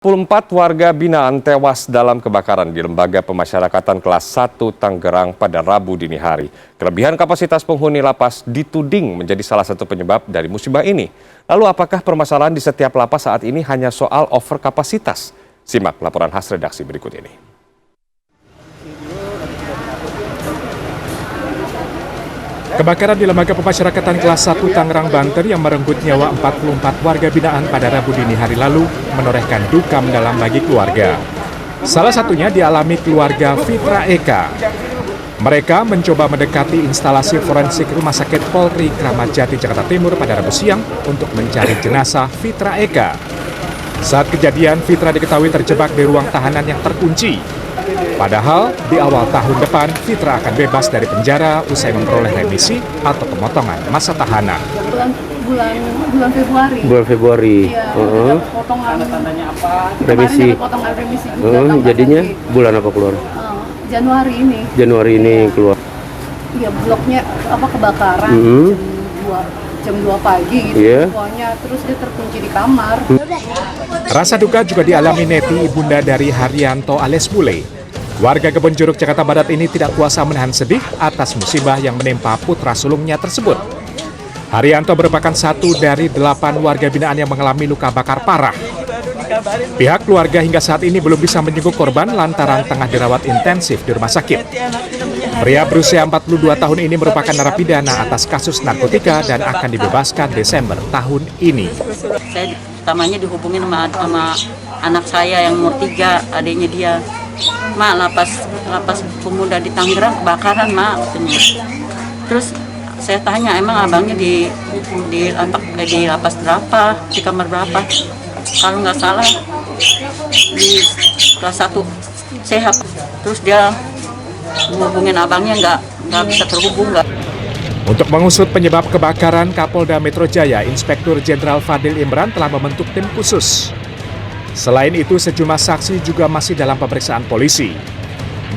24 warga binaan tewas dalam kebakaran di Lembaga Pemasyarakatan Kelas 1 Tangerang pada Rabu dini hari. Kelebihan kapasitas penghuni lapas dituding menjadi salah satu penyebab dari musibah ini. Lalu apakah permasalahan di setiap lapas saat ini hanya soal overkapasitas? Simak laporan khas redaksi berikut ini. Kebakaran di Lembaga Pemasyarakatan Kelas 1 Tangerang, Banten yang merenggut nyawa 44 warga binaan pada Rabu dini hari lalu menorehkan duka mendalam bagi keluarga. Salah satunya dialami keluarga Fitra Eka. Mereka mencoba mendekati instalasi forensik Rumah Sakit Polri Kramat Jati, Jakarta Timur pada Rabu siang untuk mencari jenazah Fitra Eka. Saat kejadian, Fitra diketahui terjebak di ruang tahanan yang terkunci. Padahal di awal tahun depan Fitra akan bebas dari penjara usai memperoleh remisi atau pemotongan masa tahanan. Bulan Februari. Bulan Februari. Iya, potongan tandanya apa? Remisi. Potongan remisi. Jadinya bulan apa keluar? Januari ini. Januari ini keluar. Iya, bloknya kebakaran. Jam 2 pagi gitu. Yeah. Semuanya terus dia terkunci di kamar. Rasa duka juga dialami Neti, ibunda dari Haryanto alias Bule. Warga Kebonjeruk, Jakarta Barat ini tidak kuasa menahan sedih atas musibah yang menimpa putra sulungnya tersebut. Haryanto merupakan satu dari 8 warga binaan yang mengalami luka bakar parah. Pihak keluarga hingga saat ini belum bisa menjenguk korban lantaran tengah dirawat intensif di rumah sakit. Pria berusia 42 tahun ini merupakan narapidana atas kasus narkotika dan akan dibebaskan Desember tahun ini. Saya pertamanya dihubungin sama anak saya yang umur 3, adiknya dia. Mak, lapas pemuda di Tangerang kebakaran, Mak. Terus saya tanya, emang abangnya di lapas berapa, di kamar berapa? Kalau nggak salah di kelas 1 sehat. Terus dia menghubungin abangnya nggak bisa terhubung. Untuk mengusut penyebab kebakaran, Kapolda Metro Jaya Inspektur Jenderal Fadil Imran telah membentuk tim khusus. Selain itu, sejumlah saksi juga masih dalam pemeriksaan polisi.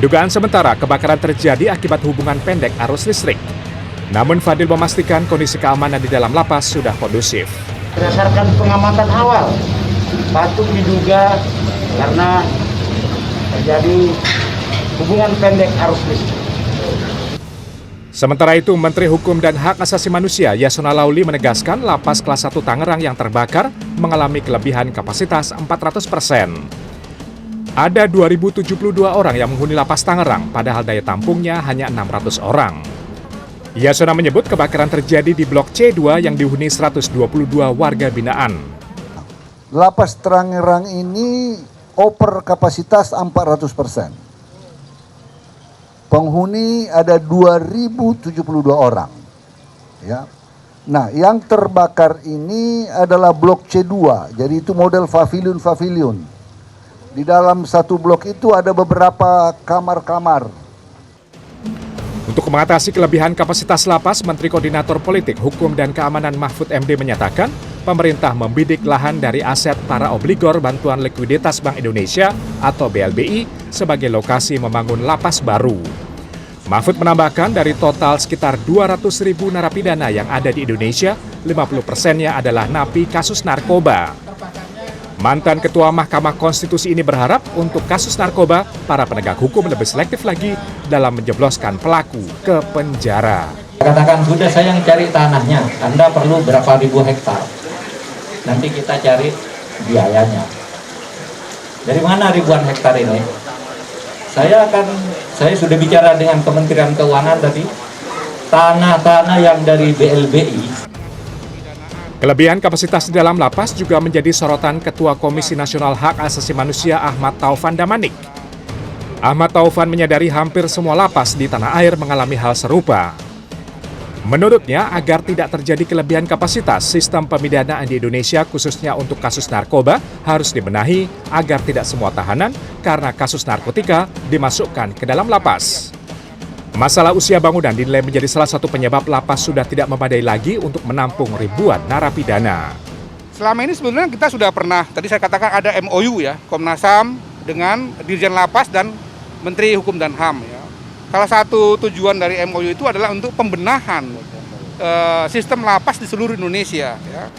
Dugaan sementara kebakaran terjadi akibat hubungan pendek arus listrik. Namun Fadil memastikan kondisi keamanan di dalam lapas sudah kondusif. Berdasarkan pengamatan awal, patut diduga karena terjadi hubungan pendek arus listrik. Sementara itu, Menteri Hukum dan Hak Asasi Manusia Yasona Lauli menegaskan lapas kelas 1 Tangerang yang terbakar mengalami kelebihan kapasitas 400%. Ada 2.072 orang yang menghuni lapas Tangerang, padahal daya tampungnya hanya 600 orang. Yasona menyebut kebakaran terjadi di Blok C2 yang dihuni 122 warga binaan. Lapas Tangerang ini over kapasitas 400%. Penghuni ada 2.072 orang. Ya. Nah, yang terbakar ini adalah blok C2. Jadi itu model pavilion. Di dalam satu blok itu ada beberapa kamar-kamar. Untuk mengatasi kelebihan kapasitas lapas, Menteri Koordinator Politik, Hukum, dan Keamanan Mahfud MD menyatakan pemerintah membidik lahan dari aset para obligor Bantuan Likuiditas Bank Indonesia atau BLBI sebagai lokasi membangun lapas baru. Mahfud menambahkan dari total sekitar 200.000 narapidana yang ada di Indonesia, 50%-nya adalah napi kasus narkoba. Mantan Ketua Mahkamah Konstitusi ini berharap untuk kasus narkoba, para penegak hukum lebih selektif lagi dalam menjebloskan pelaku ke penjara. Katakan, sudah saya yang cari tanahnya, Anda perlu berapa ribu hektar. Nanti kita cari biayanya. Dari mana ribuan hektar ini? Saya sudah bicara dengan Kementerian Keuangan tadi, tanah-tanah yang dari BLBI. Kelebihan kapasitas di dalam lapas juga menjadi sorotan Ketua Komisi Nasional Hak Asasi Manusia Ahmad Taufan Damanik. Ahmad Taufan menyadari hampir semua lapas di tanah air mengalami hal serupa. Menurutnya, agar tidak terjadi kelebihan kapasitas, sistem pemidanaan di Indonesia khususnya untuk kasus narkoba harus dibenahi agar tidak semua tahanan karena kasus narkotika dimasukkan ke dalam lapas. Masalah usia bangunan dinilai menjadi salah satu penyebab lapas sudah tidak memadai lagi untuk menampung ribuan narapidana. Selama ini sebenarnya kita sudah pernah, tadi saya katakan ada MOU ya, Komnas HAM dengan Dirjen Lapas dan Menteri Hukum dan HAM ya. Salah satu tujuan dari MOU itu adalah untuk pembenahan sistem lapas di seluruh Indonesia. Ya.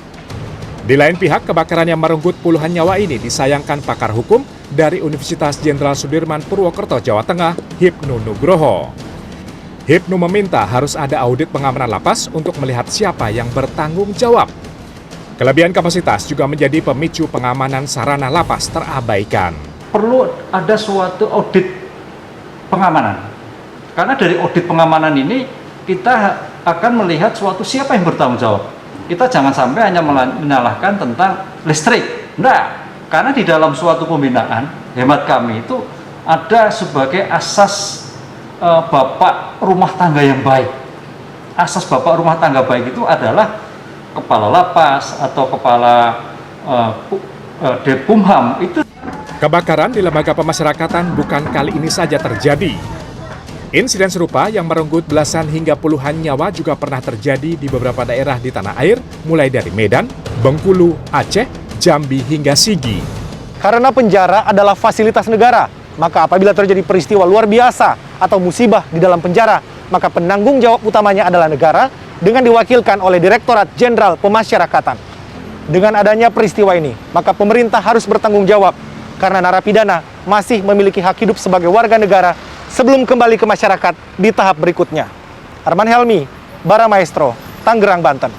Di lain pihak, kebakaran yang merenggut puluhan nyawa ini disayangkan pakar hukum dari Universitas Jenderal Sudirman Purwokerto, Jawa Tengah, Hipnu Nugroho. Hipnu meminta harus ada audit pengamanan lapas untuk melihat siapa yang bertanggung jawab. Kelebihan kapasitas juga menjadi pemicu pengamanan sarana lapas terabaikan. Perlu ada suatu audit pengamanan. Karena dari audit pengamanan ini kita akan melihat suatu siapa yang bertanggung jawab. Kita jangan sampai hanya menyalahkan tentang listrik. Enggak, karena di dalam suatu pembinaan, hemat kami itu ada sebagai asas bapak rumah tangga yang baik. Asas bapak rumah tangga baik itu adalah kepala lapas atau kepala Dekumham itu. Kebakaran di lembaga pemasyarakatan bukan kali ini saja terjadi. Insiden serupa yang merenggut belasan hingga puluhan nyawa juga pernah terjadi di beberapa daerah di tanah air, mulai dari Medan, Bengkulu, Aceh, Jambi, hingga Sigi. Karena penjara adalah fasilitas negara, maka apabila terjadi peristiwa luar biasa atau musibah di dalam penjara, maka penanggung jawab utamanya adalah negara dengan diwakilkan oleh Direktorat Jenderal Pemasyarakatan. Dengan adanya peristiwa ini, maka pemerintah harus bertanggung jawab karena narapidana masih memiliki hak hidup sebagai warga negara sebelum kembali ke masyarakat di tahap berikutnya. Arman Helmi, Bara Maestro, Tangerang, Banten.